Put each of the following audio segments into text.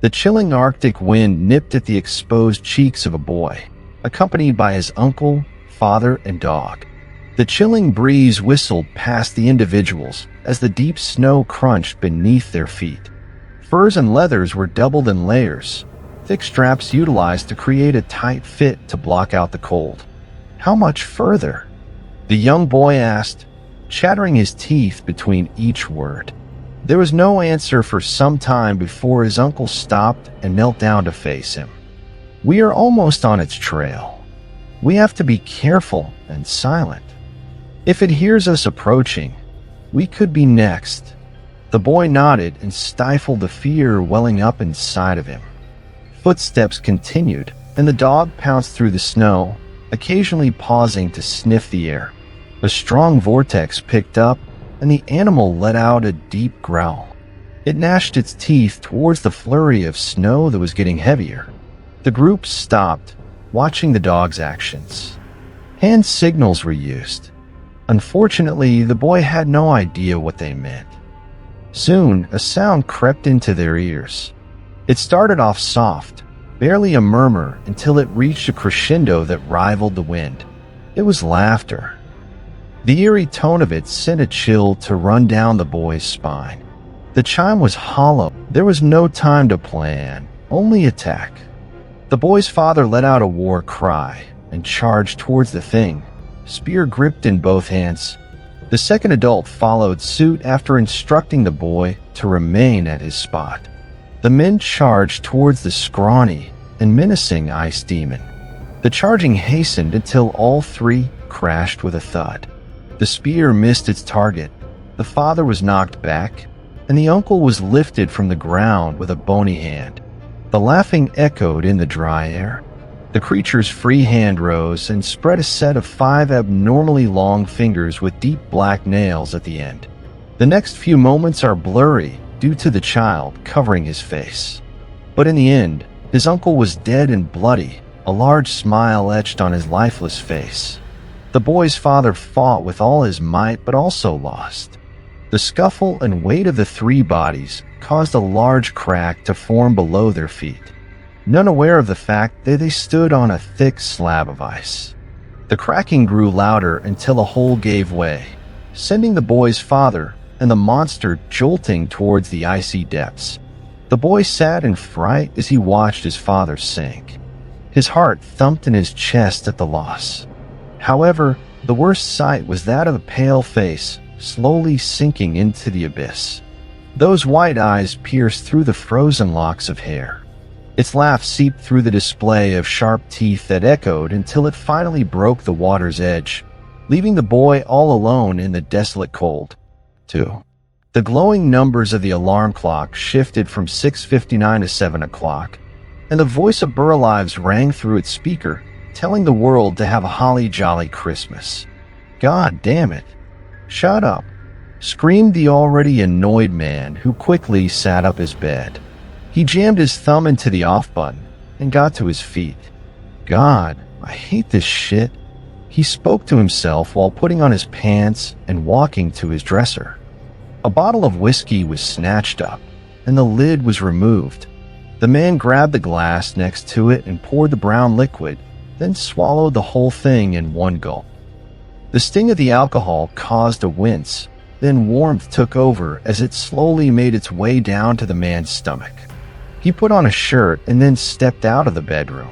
The chilling Arctic wind nipped at the exposed cheeks of a boy, accompanied by his uncle, father, and dog. The chilling breeze whistled past the individuals as the deep snow crunched beneath their feet. Furs and leathers were doubled in layers, thick straps utilized to create a tight fit to block out the cold. How much further? The young boy asked, chattering his teeth between each word. There was no answer for some time before his uncle stopped and knelt down to face him. We are almost on its trail. We have to be careful and silent. If it hears us approaching, we could be next. The boy nodded and stifled the fear welling up inside of him. Footsteps continued, and the dog pounced through the snow, occasionally pausing to sniff the air. A strong vortex picked up, and the animal let out a deep growl. It gnashed its teeth towards the flurry of snow that was getting heavier. The group stopped, watching the dog's actions. Hand signals were used. Unfortunately, the boy had no idea what they meant. Soon, a sound crept into their ears. It started off soft, barely a murmur, until it reached a crescendo that rivaled the wind. It was laughter. The eerie tone of it sent a chill to run down the boy's spine. The chime was hollow. There was no time to plan, only attack. The boy's father let out a war cry and charged towards the thing, spear gripped in both hands. The second adult followed suit after instructing the boy to remain at his spot. The men charged towards the scrawny and menacing ice demon. The charging hastened until all three crashed with a thud. The spear missed its target, the father was knocked back, and the uncle was lifted from the ground with a bony hand. The laughing echoed in the dry air. The creature's free hand rose and spread a set of 5 abnormally long fingers with deep black nails at the end. The next few moments are blurry due to the child covering his face. But in the end, his uncle was dead and bloody, a large smile etched on his lifeless face. The boy's father fought with all his might but also lost. The scuffle and weight of the 3 bodies caused a large crack to form below their feet, none aware of the fact that they stood on a thick slab of ice. The cracking grew louder until a hole gave way, sending the boy's father and the monster jolting towards the icy depths. The boy sat in fright as he watched his father sink. His heart thumped in his chest at the loss. However, the worst sight was that of a pale face slowly sinking into the abyss. Those white eyes pierced through the frozen locks of hair. Its laugh seeped through the display of sharp teeth that echoed until it finally broke the water's edge, leaving the boy all alone in the desolate cold. 2. The glowing numbers of the alarm clock shifted from 6:59 to 7 o'clock, and the voice of Burlives rang through its speaker, telling the world to have a holly jolly Christmas. God damn it. Shut up, screamed the already annoyed man, who quickly sat up his bed. He jammed his thumb into the off button and got to his feet. God, I hate this shit. He spoke to himself while putting on his pants and walking to his dresser. A bottle of whiskey was snatched up, and the lid was removed. The man grabbed the glass next to it and poured the brown liquid, then swallowed the whole thing in one gulp. The sting of the alcohol caused a wince, then warmth took over as it slowly made its way down to the man's stomach. He put on a shirt and then stepped out of the bedroom.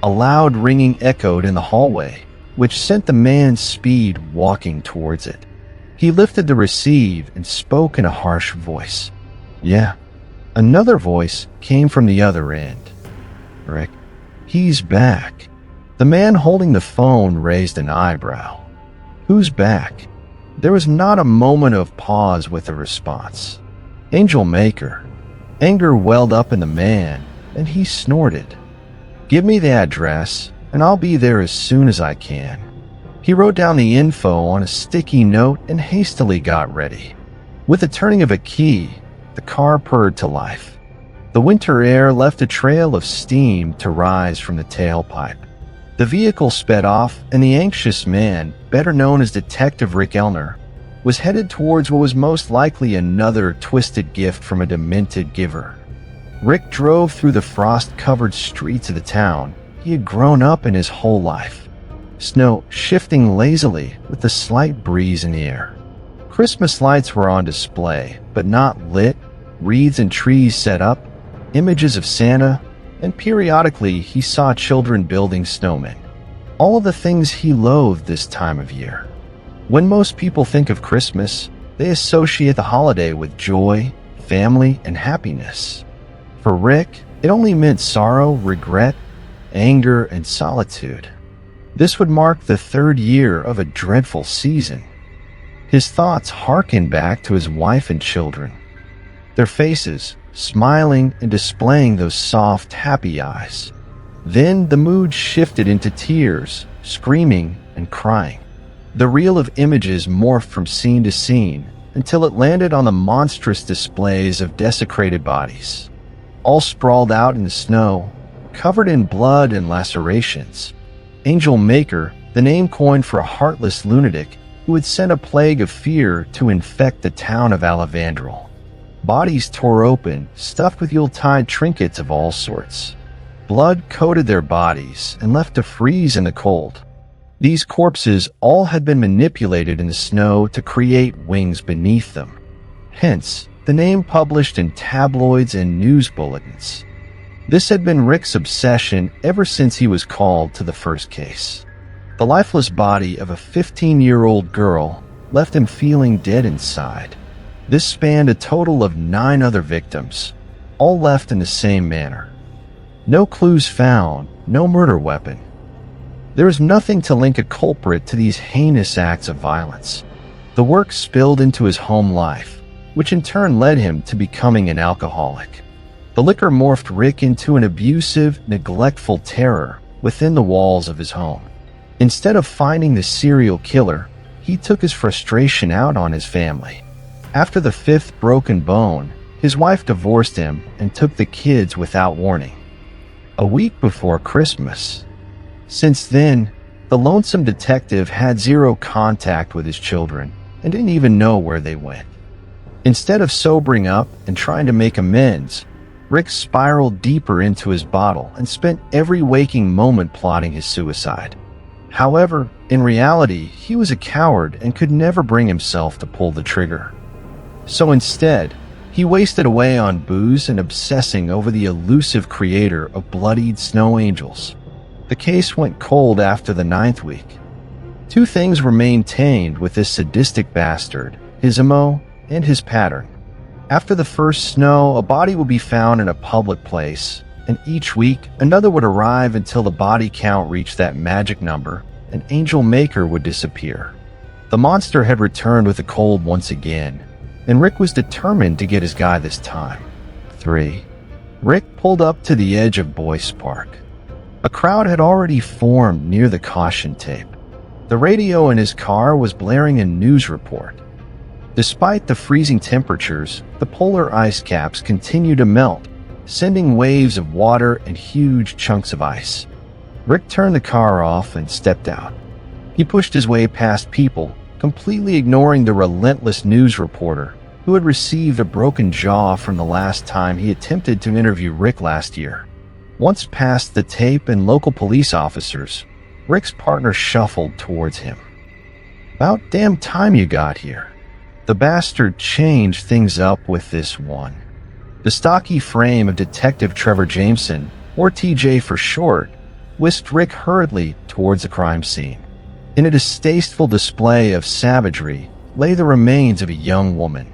A loud ringing echoed in the hallway, which sent the man's speed walking towards it. He lifted the receive and spoke in a harsh voice. Yeah. Another voice came from the other end. Rick, he's back. The man holding the phone raised an eyebrow. Who's back? There was not a moment of pause with the response. Angel Maker. Anger welled up in the man, and he snorted. Give me the address, and I'll be there as soon as I can. He wrote down the info on a sticky note and hastily got ready. With the turning of a key, the car purred to life. The winter air left a trail of steam to rise from the tailpipe. The vehicle sped off, and the anxious man, better known as Detective Rick Elner, was headed towards what was most likely another twisted gift from a demented giver. Rick drove through the frost-covered streets of the town he had grown up in his whole life, snow shifting lazily with a slight breeze in the air. Christmas lights were on display, but not lit, wreaths and trees set up, images of Santa, and periodically he saw children building snowmen. All of the things he loathed this time of year. When most people think of Christmas, they associate the holiday with joy, family, and happiness. For Rick, it only meant sorrow, regret, anger, and solitude. This would mark the third year of a dreadful season. His thoughts harkened back to his wife and children, their faces smiling and displaying those soft, happy eyes. Then the mood shifted into tears, screaming, and crying. The reel of images morphed from scene to scene until it landed on the monstrous displays of desecrated bodies, all sprawled out in the snow, covered in blood and lacerations. Angel Maker, the name coined for a heartless lunatic who had sent a plague of fear to infect the town of Alavandrel. Bodies tore open, stuffed with Yuletide trinkets of all sorts. Blood coated their bodies and left to freeze in the cold. These corpses all had been manipulated in the snow to create wings beneath them. Hence, the name published in tabloids and news bulletins. This had been Rick's obsession ever since he was called to the first case. The lifeless body of a 15-year-old girl left him feeling dead inside. This spanned a total of 9 other victims, all left in the same manner. No clues found, no murder weapon. There was nothing to link a culprit to these heinous acts of violence. The work spilled into his home life, which in turn led him to becoming an alcoholic. The liquor morphed Rick into an abusive, neglectful terror within the walls of his home. Instead of finding the serial killer, he took his frustration out on his family. After the 5th broken bone, his wife divorced him and took the kids without warning, a week before Christmas. Since then, the lonesome detective had zero contact with his children and didn't even know where they went. Instead of sobering up and trying to make amends, Rick spiraled deeper into his bottle and spent every waking moment plotting his suicide. However, in reality, he was a coward and could never bring himself to pull the trigger. So instead, he wasted away on booze and obsessing over the elusive creator of bloodied snow angels. The case went cold after the 9th week. 2 things were maintained with this sadistic bastard: his MO and his pattern. After the first snow, a body would be found in a public place, and each week, another would arrive until the body count reached that magic number, and Angel Maker would disappear. The monster had returned with the cold once again, and Rick was determined to get his guy this time. 3. Rick pulled up to the edge of Boyce Park. A crowd had already formed near the caution tape. The radio in his car was blaring a news report. Despite the freezing temperatures, the polar ice caps continued to melt, sending waves of water and huge chunks of ice. Rick turned the car off and stepped out. He pushed his way past people, completely ignoring the relentless news reporter who had received a broken jaw from the last time he attempted to interview Rick last year. Once past the tape and local police officers, Rick's partner shuffled towards him. "About damn time you got here." The bastard changed things up with this one. The stocky frame of Detective Trevor Jameson, or TJ for short, whisked Rick hurriedly towards the crime scene. In a distasteful display of savagery lay the remains of a young woman.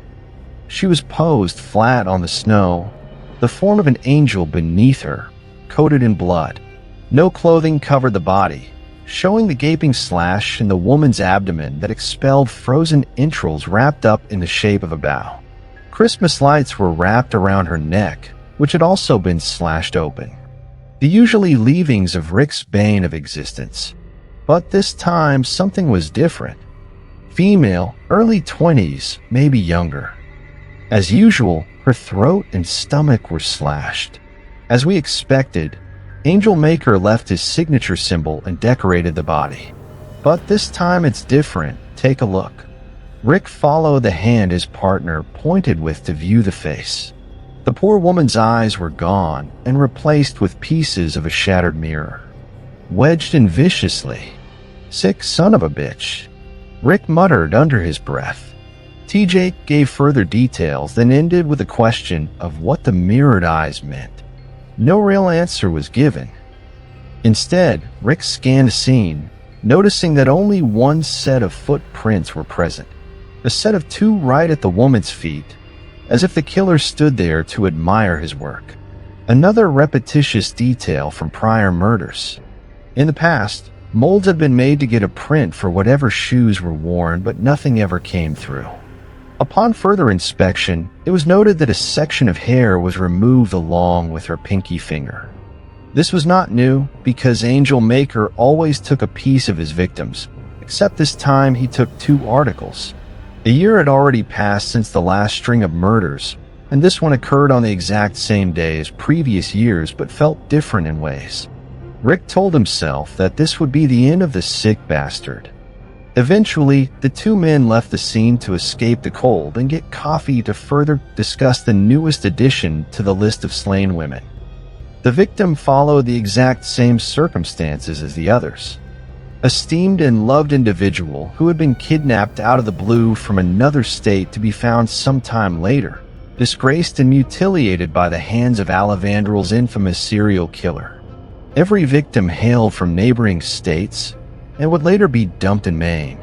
She was posed flat on the snow, the form of an angel beneath her, coated in blood. No clothing covered the body, showing the gaping slash in the woman's abdomen that expelled frozen entrails wrapped up in the shape of a bow. Christmas lights were wrapped around her neck, which had also been slashed open. The usually leavings of Rick's bane of existence. But this time, something was different. Female, early 20s, maybe younger. As usual, her throat and stomach were slashed. As we expected, Angel Maker left his signature symbol and decorated the body. But this time it's different. Take a look. Rick followed the hand his partner pointed with to view the face. The poor woman's eyes were gone and replaced with pieces of a shattered mirror. Wedged in viciously. "Sick son of a bitch," Rick muttered under his breath. TJ gave further details, then ended with a question of what the mirrored eyes meant. No real answer was given. Instead, Rick scanned the scene, noticing that only one set of footprints were present, a set of two right at the woman's feet, as if the killer stood there to admire his work. Another repetitious detail from prior murders. In the past, molds had been made to get a print for whatever shoes were worn, but nothing ever came through. Upon further inspection, it was noted that a section of hair was removed along with her pinky finger. This was not new, because Angel Maker always took a piece of his victims, except this time he took 2 articles. A year had already passed since the last string of murders, and this one occurred on the exact same day as previous years but felt different in ways. Rick told himself that this would be the end of the sick bastard. Eventually, the 2 men left the scene to escape the cold and get coffee to further discuss the newest addition to the list of slain women. The victim followed the exact same circumstances as the others. A esteemed and loved individual who had been kidnapped out of the blue from another state to be found sometime later, disgraced and mutilated by the hands of Alavandrel's infamous serial killer. Every victim hailed from neighboring states and would later be dumped in Maine.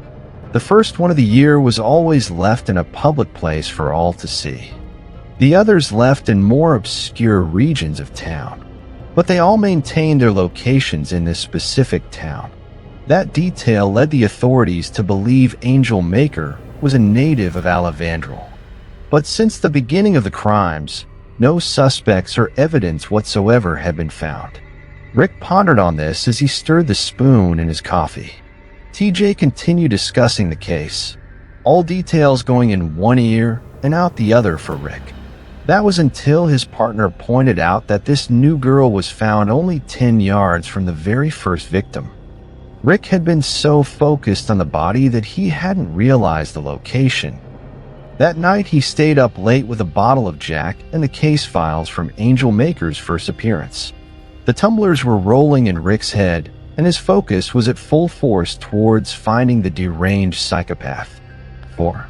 The first one of the year was always left in a public place for all to see. The others left in more obscure regions of town, but they all maintained their locations in this specific town. That detail led the authorities to believe Angel Maker was a native of Alavandrel. But since the beginning of the crimes, no suspects or evidence whatsoever had been found. Rick pondered on this as he stirred the spoon in his coffee. TJ continued discussing the case, all details going in one ear and out the other for Rick. That was until his partner pointed out that this new girl was found only 10 yards from the very first victim. Rick had been so focused on the body that he hadn't realized the location. That night he stayed up late with a bottle of Jack and the case files from Angel Maker's first appearance. The tumblers were rolling in Rick's head, and his focus was at full force towards finding the deranged psychopath. 4.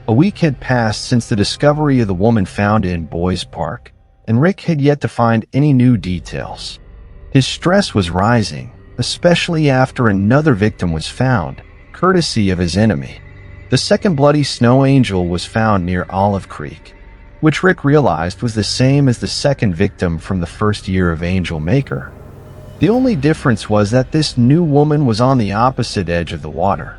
A week had passed since the discovery of the woman found in Boys Park, and Rick had yet to find any new details. His stress was rising, especially after another victim was found, courtesy of his enemy. The second bloody snow angel was found near Olive Creek, which Rick realized was the same as the second victim from the first year of Angel Maker. The only difference was that this new woman was on the opposite edge of the water.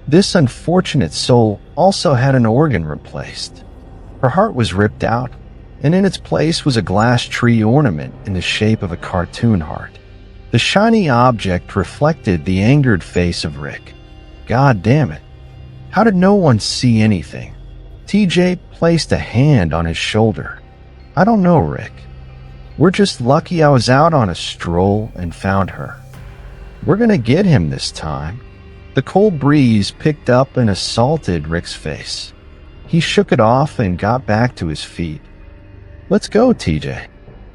This unfortunate soul also had an organ replaced. Her heart was ripped out, and in its place was a glass tree ornament in the shape of a cartoon heart. The shiny object reflected the angered face of Rick. God damn it. How did no one see anything? TJ placed a hand on his shoulder. I don't know, Rick. We're just lucky I was out on a stroll and found her. We're gonna get him this time. The cold breeze picked up and assaulted Rick's face. He shook it off and got back to his feet. Let's go, TJ.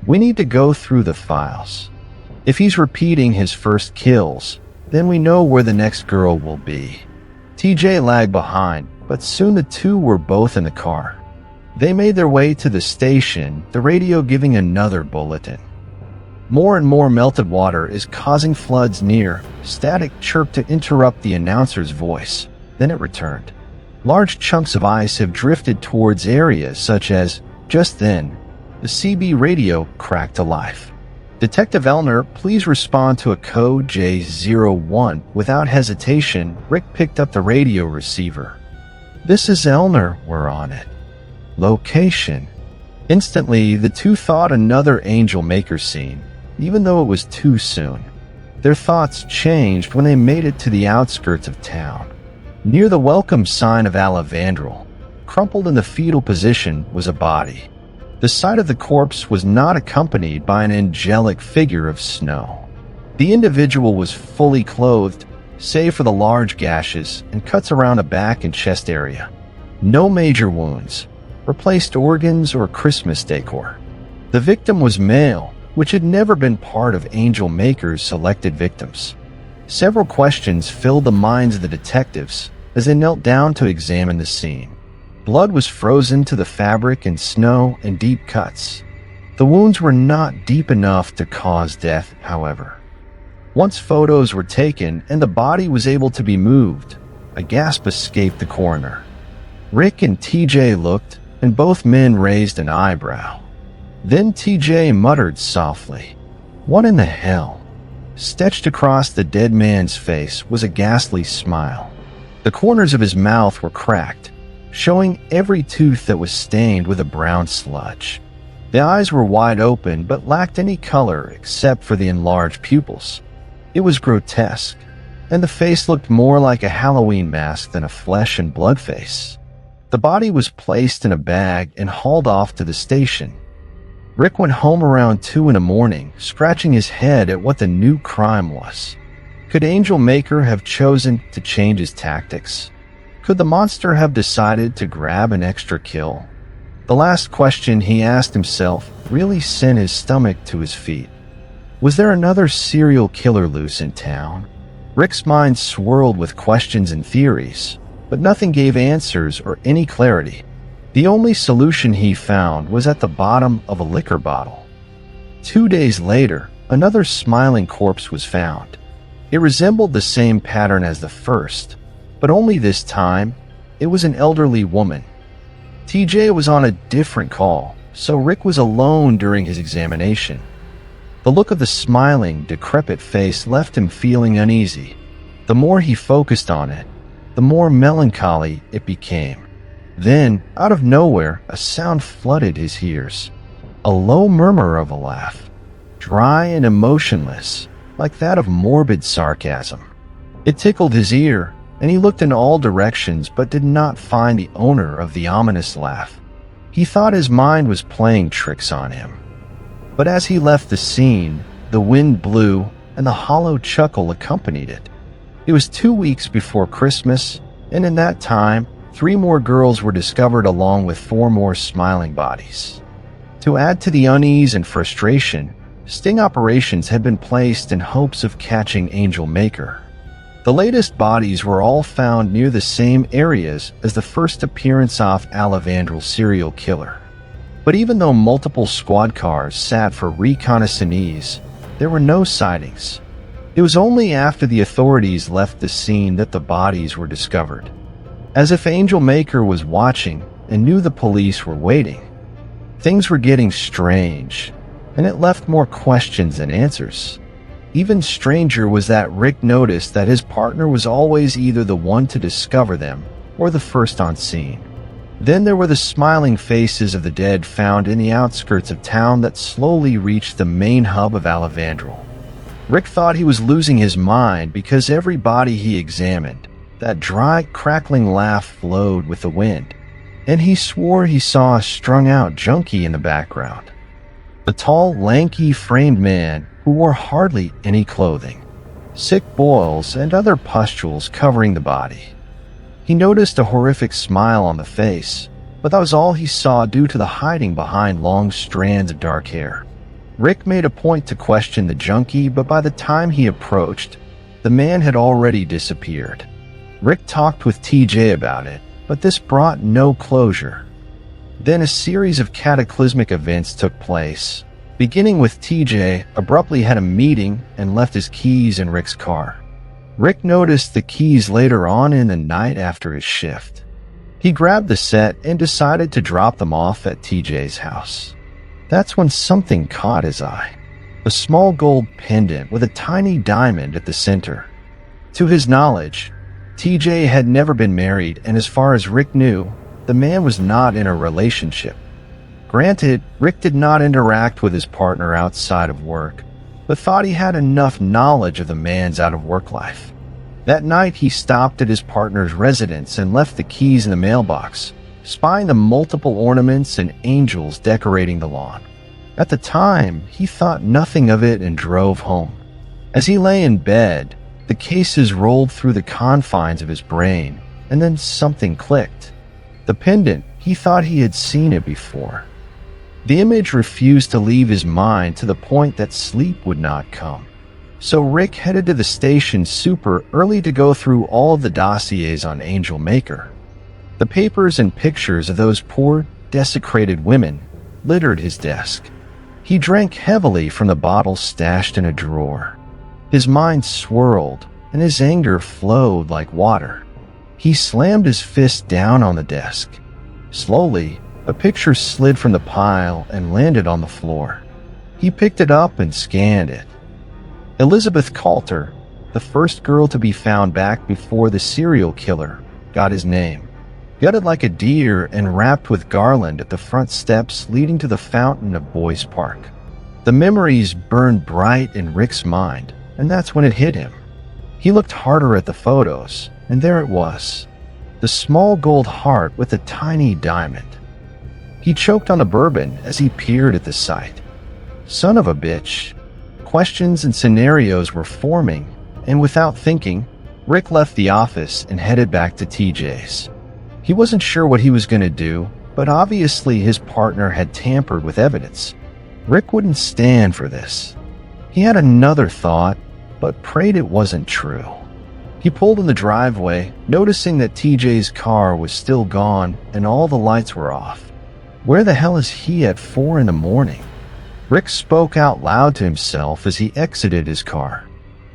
We need to go through the files. If he's repeating his first kills, then we know where the next girl will be. TJ lagged behind, but soon the two were both in the car. They made their way to the station, the radio giving another bulletin. More and more melted water is causing floods near. Static chirped to interrupt the announcer's voice. Then it returned. Large chunks of ice have drifted towards areas such as, just then, the CB radio cracked to life. Detective Elner, please respond to a code J01. Without hesitation, Rick picked up the radio receiver. This is Elner, we're on it. Location. Instantly, the two thought another Angel Maker scene, even though it was too soon. Their thoughts changed when they made it to the outskirts of town. Near the welcome sign of Alavandrel, crumpled in the fetal position, was a body. The sight of the corpse was not accompanied by an angelic figure of snow. The individual was fully clothed, save for the large gashes and cuts around the back and chest area. No major wounds, replaced organs, or Christmas decor. The victim was male, which had never been part of Angel Maker's selected victims. Several questions filled the minds of the detectives as they knelt down to examine the scene. Blood was frozen to the fabric in snow and deep cuts. The wounds were not deep enough to cause death, however. Once photos were taken and the body was able to be moved, a gasp escaped the coroner. Rick and TJ looked, and both men raised an eyebrow. Then TJ muttered softly, "What in the hell?" Stitched across the dead man's face was a ghastly smile. The corners of his mouth were cracked, showing every tooth that was stained with a brown sludge. The eyes were wide open but lacked any color except for the enlarged pupils. It was grotesque, and the face looked more like a Halloween mask than a flesh and blood face. The body was placed in a bag and hauled off to the station. Rick went home around 2 in the morning, scratching his head at what the new crime was. Could Angel Maker have chosen to change his tactics? Could the monster have decided to grab an extra kill? The last question he asked himself really sent his stomach to his feet. Was there another serial killer loose in town? Rick's mind swirled with questions and theories, but nothing gave answers or any clarity. The only solution he found was at the bottom of a liquor bottle. 2 days later, another smiling corpse was found. It resembled the same pattern as the first, but only this time, it was an elderly woman. TJ was on a different call, so Rick was alone during his examination. The look of the smiling, decrepit face left him feeling uneasy. The more he focused on it, the more melancholy it became. Then, out of nowhere, a sound flooded his ears. A low murmur of a laugh, dry and emotionless, like that of morbid sarcasm. It tickled his ear, and he looked in all directions but did not find the owner of the ominous laugh. He thought his mind was playing tricks on him. But as he left the scene, the wind blew and the hollow chuckle accompanied it. It was 2 weeks before Christmas, and in that time, 3 more girls were discovered along with 4 more smiling bodies. To add to the unease and frustration, sting operations had been placed in hopes of catching Angel Maker. The latest bodies were all found near the same areas as the first appearance of Alejandro's serial killer. But even though multiple squad cars sat for reconnaissance, there were no sightings. It was only after the authorities left the scene that the bodies were discovered. As if Angel Maker was watching and knew the police were waiting. Things were getting strange, and it left more questions than answers. Even stranger was that Rick noticed that his partner was always either the one to discover them or the first on scene. Then there were the smiling faces of the dead found in the outskirts of town that slowly reached the main hub of Alejandro. Rick thought he was losing his mind because every body he examined, that dry, crackling laugh flowed with the wind, and he swore he saw a strung-out junkie in the background. The tall, lanky, framed man who wore hardly any clothing, sick boils and other pustules covering the body. He noticed a horrific smile on the face, but that was all he saw due to the hiding behind long strands of dark hair. Rick made a point to question the junkie, but by the time he approached, the man had already disappeared. Rick talked with TJ about it, but this brought no closure. Then a series of cataclysmic events took place, beginning with TJ abruptly had a meeting and left his keys in Rick's car. Rick noticed the keys later on in the night after his shift. He grabbed the set and decided to drop them off at TJ's house. That's when something caught his eye. A small gold pendant with a tiny diamond at the center. To his knowledge, TJ had never been married, and as far as Rick knew, the man was not in a relationship. Granted, Rick did not interact with his partner outside of work, but thought he had enough knowledge of the man's out-of-work life. That night, he stopped at his partner's residence and left the keys in the mailbox, spying the multiple ornaments and angels decorating the lawn. At the time, he thought nothing of it and drove home. As he lay in bed, the cases rolled through the confines of his brain, and then something clicked. The pendant He thought he had seen it before. The image refused to leave his mind to the point that sleep would not come. So Rick headed to the station super early to go through all of the dossiers on Angel Maker. The papers and pictures of those poor, desecrated women littered his desk. He drank heavily from the bottle stashed in a drawer. His mind swirled, and his anger flowed like water. He slammed his fist down on the desk. Slowly, a picture slid from the pile and landed on the floor. He picked it up and scanned it. Elizabeth Coulter, the first girl to be found back before the serial killer got his name. Gutted like a deer and wrapped with garland at the front steps leading to the fountain of Boys Park. The memories burned bright in Rick's mind, and that's when it hit him. He looked harder at the photos, and there it was. The small gold heart with a tiny diamond. He choked on the bourbon as he peered at the sight. Son of a bitch. Questions and scenarios were forming, and without thinking, Rick left the office and headed back to TJ's. He wasn't sure what he was going to do, but obviously his partner had tampered with evidence. Rick wouldn't stand for this. He had another thought, but prayed it wasn't true. He pulled in the driveway, noticing that TJ's car was still gone and all the lights were off. Where the hell is he at 4 a.m? Rick spoke out loud to himself as he exited his car.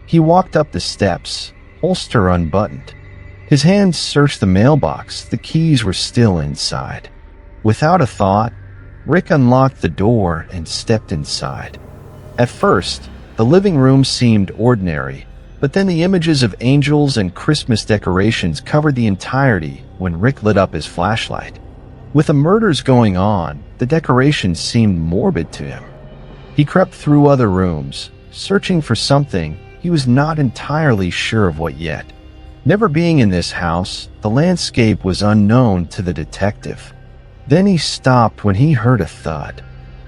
He walked up the steps, holster unbuttoned. His hands searched the mailbox. The keys were still inside. Without a thought, Rick unlocked the door and stepped inside. At first, the living room seemed ordinary, but then the images of angels and Christmas decorations covered the entirety when Rick lit up his flashlight. With the murders going on, the decorations seemed morbid to him. He crept through other rooms, searching for something he was not entirely sure of what yet. Never being in this house, the landscape was unknown to the detective. Then he stopped when he heard a thud.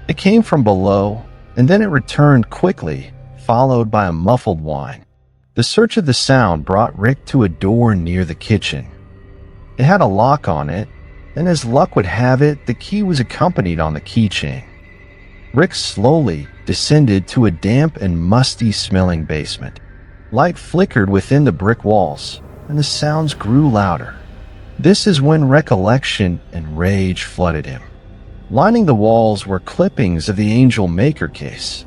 It came from below, and then it returned quickly, followed by a muffled whine. The search of the sound brought Rick to a door near the kitchen. It had a lock on it, and as luck would have it, the key was accompanied on the keychain. Rick slowly descended to a damp and musty-smelling basement. Light flickered within the brick walls, and the sounds grew louder. This is when recollection and rage flooded him. Lining the walls were clippings of the Angel Maker case.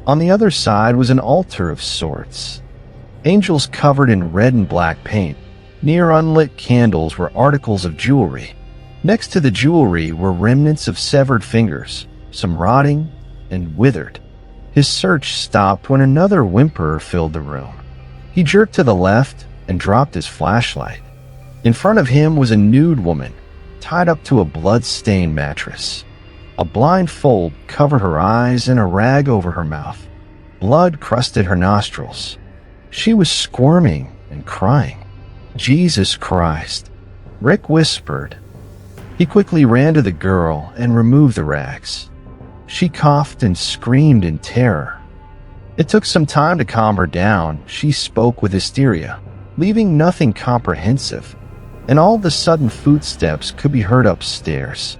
On the other side was an altar of sorts. Angels covered in red and black paint. Near unlit candles were articles of jewelry. Next to the jewelry were remnants of severed fingers, some rotting and withered. His search stopped when another whimper filled the room. He jerked to the left and dropped his flashlight. In front of him was a nude woman, tied up to a blood-stained mattress. A blindfold covered her eyes and a rag over her mouth. Blood crusted her nostrils. She was squirming and crying. Jesus Christ, Rick whispered. He quickly ran to the girl and removed the rags. She coughed and screamed in terror. It took some time to calm her down. She spoke with hysteria, leaving nothing comprehensive, and all of a sudden footsteps could be heard upstairs.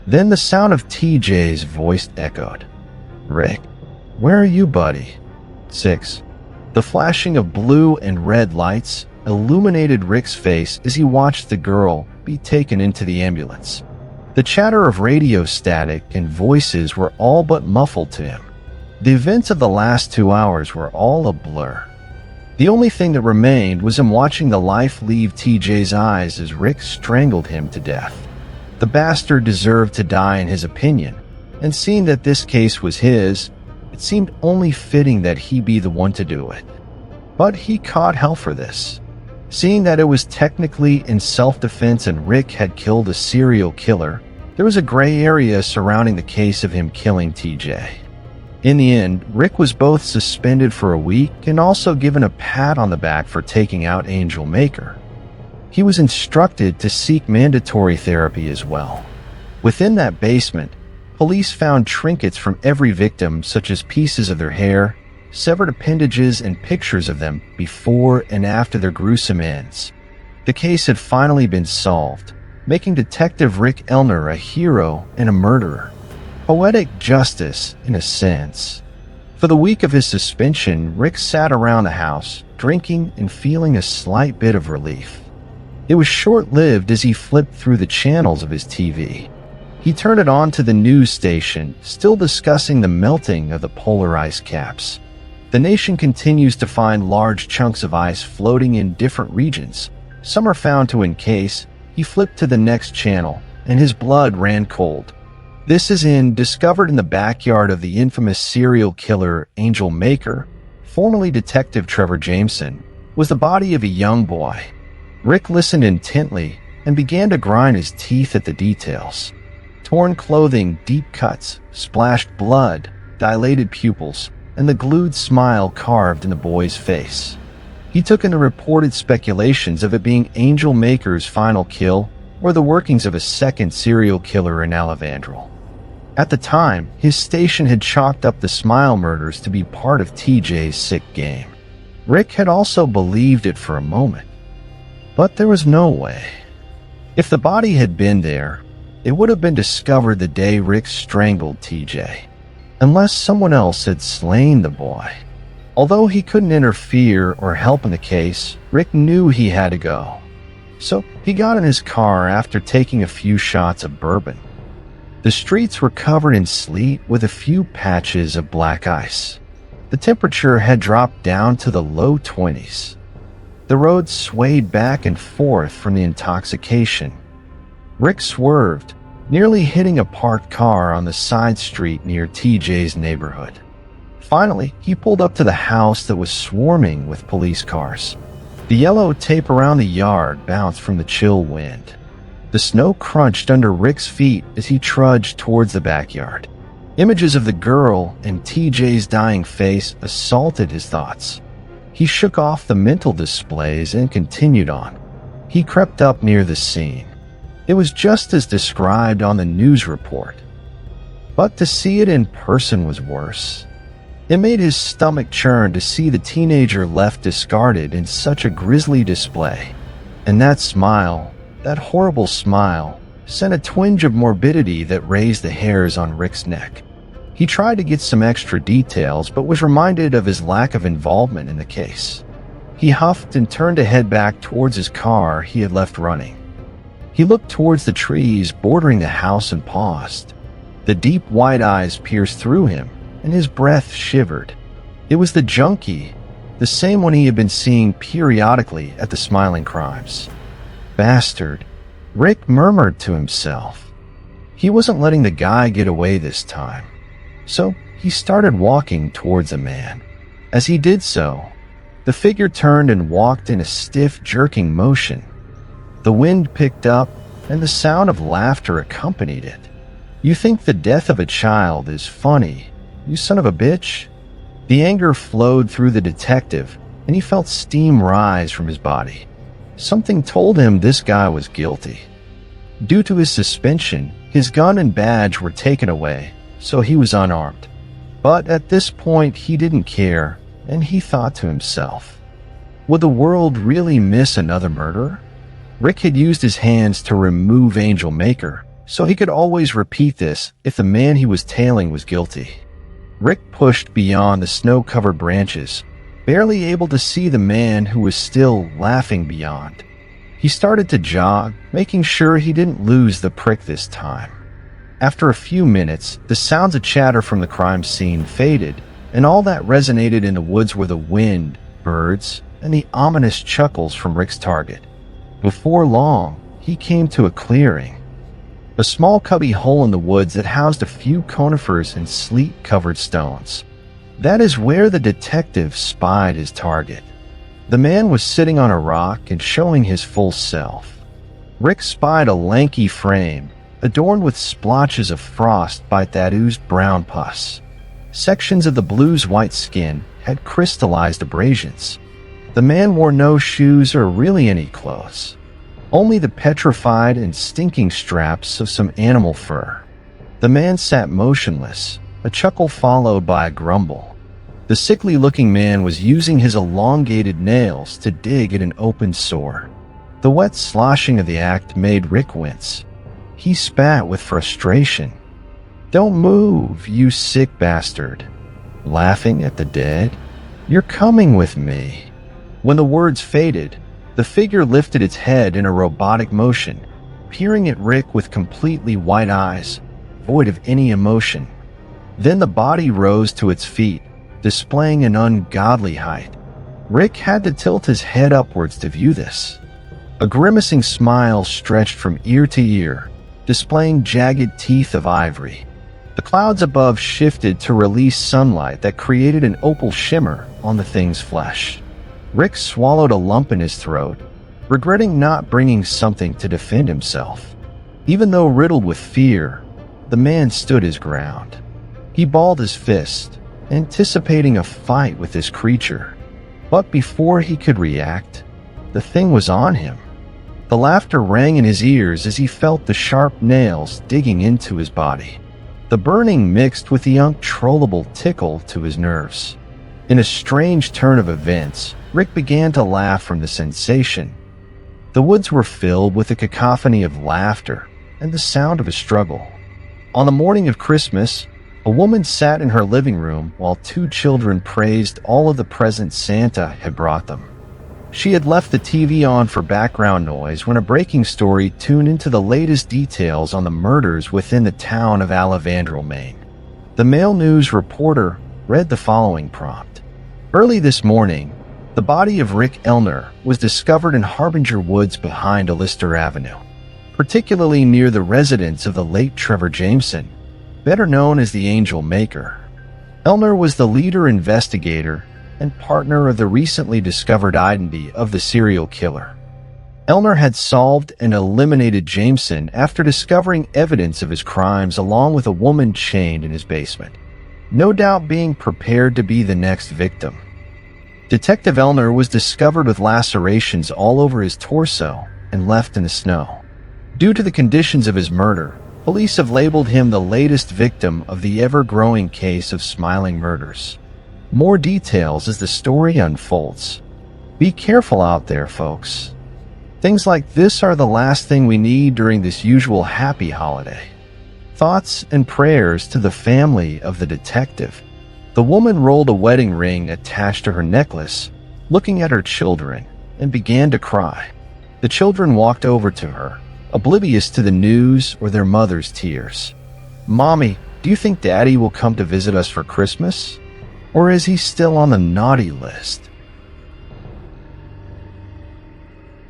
Then the sound of TJ's voice echoed. Rick, where are you, buddy? 6. The flashing of blue and red lights illuminated Rick's face as he watched the girl be taken into the ambulance. The chatter of radio static and voices were all but muffled to him. The events of the last 2 hours were all a blur. The only thing that remained was him watching the life leave TJ's eyes as Rick strangled him to death. The bastard deserved to die in his opinion, and seeing that this case was his, it seemed only fitting that he be the one to do it. But he caught hell for this. Seeing that it was technically in self-defense and Rick had killed a serial killer, there was a gray area surrounding the case of him killing TJ. In the end, Rick was both suspended for a week and also given a pat on the back for taking out Angel Maker. He was instructed to seek mandatory therapy as well. Within that basement, police found trinkets from every victim, such as pieces of their hair, severed appendages, and pictures of them before and after their gruesome ends. The case had finally been solved, making Detective Rick Elner a hero and a murderer. Poetic justice, in a sense. For the week of his suspension, Rick sat around the house, drinking and feeling a slight bit of relief. It was short-lived as he flipped through the channels of his TV. He turned it on to the news station, still discussing the melting of the polar ice caps. The nation continues to find large chunks of ice floating in different regions. Some are found to encase. He flipped to the next channel, and his blood ran cold. This is discovered in the backyard of the infamous serial killer Angel Maker, formerly Detective Trevor Jameson, was the body of a young boy. Rick listened intently and began to grind his teeth at the details. Torn clothing, deep cuts, splashed blood, dilated pupils, and the glued smile carved in the boy's face. He took in the reported speculations of it being Angel Maker's final kill or the workings of a second serial killer in Alevandril. At the time, his station had chalked up the Smile murders to be part of TJ's sick game. Rick had also believed it for a moment. But there was no way. If the body had been there, it would have been discovered the day Rick strangled TJ, unless someone else had slain the boy. Although he couldn't interfere or help in the case, Rick knew he had to go. So he got in his car after taking a few shots of bourbon. The streets were covered in sleet with a few patches of black ice. The temperature had dropped down to the low 20s. The road swayed back and forth from the intoxication. Rick swerved, nearly hitting a parked car on the side street near TJ's neighborhood. Finally, he pulled up to the house that was swarming with police cars. The yellow tape around the yard bounced from the chill wind. The snow crunched under Rick's feet as he trudged towards the backyard. Images of the girl and TJ's dying face assaulted his thoughts. He shook off the mental displays and continued on. He crept up near the scene. It was just as described on the news report. But to see it in person was worse. It made his stomach churn to see the teenager left discarded in such a grisly display. And that smile, that horrible smile, sent a twinge of morbidity that raised the hairs on Rick's neck. He tried to get some extra details, but was reminded of his lack of involvement in the case. He huffed and turned to head back towards his car he had left running. He looked towards the trees bordering the house and paused. The deep white eyes pierced through him, and his breath shivered. It was the junkie, the same one he had been seeing periodically at the Smiling Crimes. Bastard, Rick murmured to himself. He wasn't letting the guy get away this time. So he started walking towards the man. As he did so, the figure turned and walked in a stiff, jerking motion. The wind picked up, and the sound of laughter accompanied it. "You think the death of a child is funny, you son of a bitch?" The anger flowed through the detective, and he felt steam rise from his body. Something told him this guy was guilty. Due to his suspension, his gun and badge were taken away, so he was unarmed. But at this point, he didn't care, and he thought to himself, would the world really miss another murderer? Rick had used his hands to remove Angel Maker, so he could always repeat this if the man he was tailing was guilty. Rick pushed beyond the snow-covered branches, barely able to see the man who was still laughing beyond. He started to jog, making sure he didn't lose the prick this time. After a few minutes, the sounds of chatter from the crime scene faded, and all that resonated in the woods were the wind, birds, and the ominous chuckles from Rick's target. Before long, he came to a clearing. A small cubby hole in the woods that housed a few conifers and sleet-covered stones. That is where the detective spied his target. The man was sitting on a rock and showing his full self. Rick spied a lanky frame, adorned with splotches of frostbite that oozed brown pus. Sections of the blue's white skin had crystallized abrasions. The man wore no shoes or really any clothes, only the petrified and stinking straps of some animal fur. The man sat motionless, a chuckle followed by a grumble. The sickly-looking man was using his elongated nails to dig at an open sore. The wet sloshing of the act made Rick wince. He spat with frustration. "Don't move, you sick bastard." Laughing at the dead? "You're coming with me." When the words faded, the figure lifted its head in a robotic motion, peering at Rick with completely white eyes, void of any emotion. Then the body rose to its feet, displaying an ungodly height. Rick had to tilt his head upwards to view this. A grimacing smile stretched from ear to ear, displaying jagged teeth of ivory. The clouds above shifted to release sunlight that created an opal shimmer on the thing's flesh. Rick swallowed a lump in his throat, regretting not bringing something to defend himself. Even though riddled with fear, the man stood his ground. He balled his fist, anticipating a fight with this creature. But before he could react, the thing was on him. The laughter rang in his ears as he felt the sharp nails digging into his body. The burning mixed with the uncontrollable tickle to his nerves. In a strange turn of events, Rick began to laugh from the sensation. The woods were filled with a cacophony of laughter and the sound of a struggle. On the morning of Christmas, a woman sat in her living room while two children praised all of the presents Santa had brought them. She had left the TV on for background noise when a breaking story tuned into the latest details on the murders within the town of Alexandria, Maine. The Mail News reporter read the following prompt. Early this morning, the body of Rick Elner was discovered in Harbinger Woods behind Lister Avenue, particularly near the residence of the late Trevor Jameson, better known as the Angel Maker. Elner was the leader investigator and partner of the recently discovered identity of the serial killer. Elner had solved and eliminated Jameson after discovering evidence of his crimes along with a woman chained in his basement, no doubt being prepared to be the next victim. Detective Elner was discovered with lacerations all over his torso and left in the snow. Due to the conditions of his murder, police have labeled him the latest victim of the ever-growing case of Smiling Murders. More details as the story unfolds. Be careful out there, folks. Things like this are the last thing we need during this usual happy holiday. Thoughts and prayers to the family of the detective. The woman rolled a wedding ring attached to her necklace, looking at her children, and began to cry. The children walked over to her, oblivious to the news or their mother's tears. "Mommy, do you think Daddy will come to visit us for Christmas? Or is he still on the naughty list?"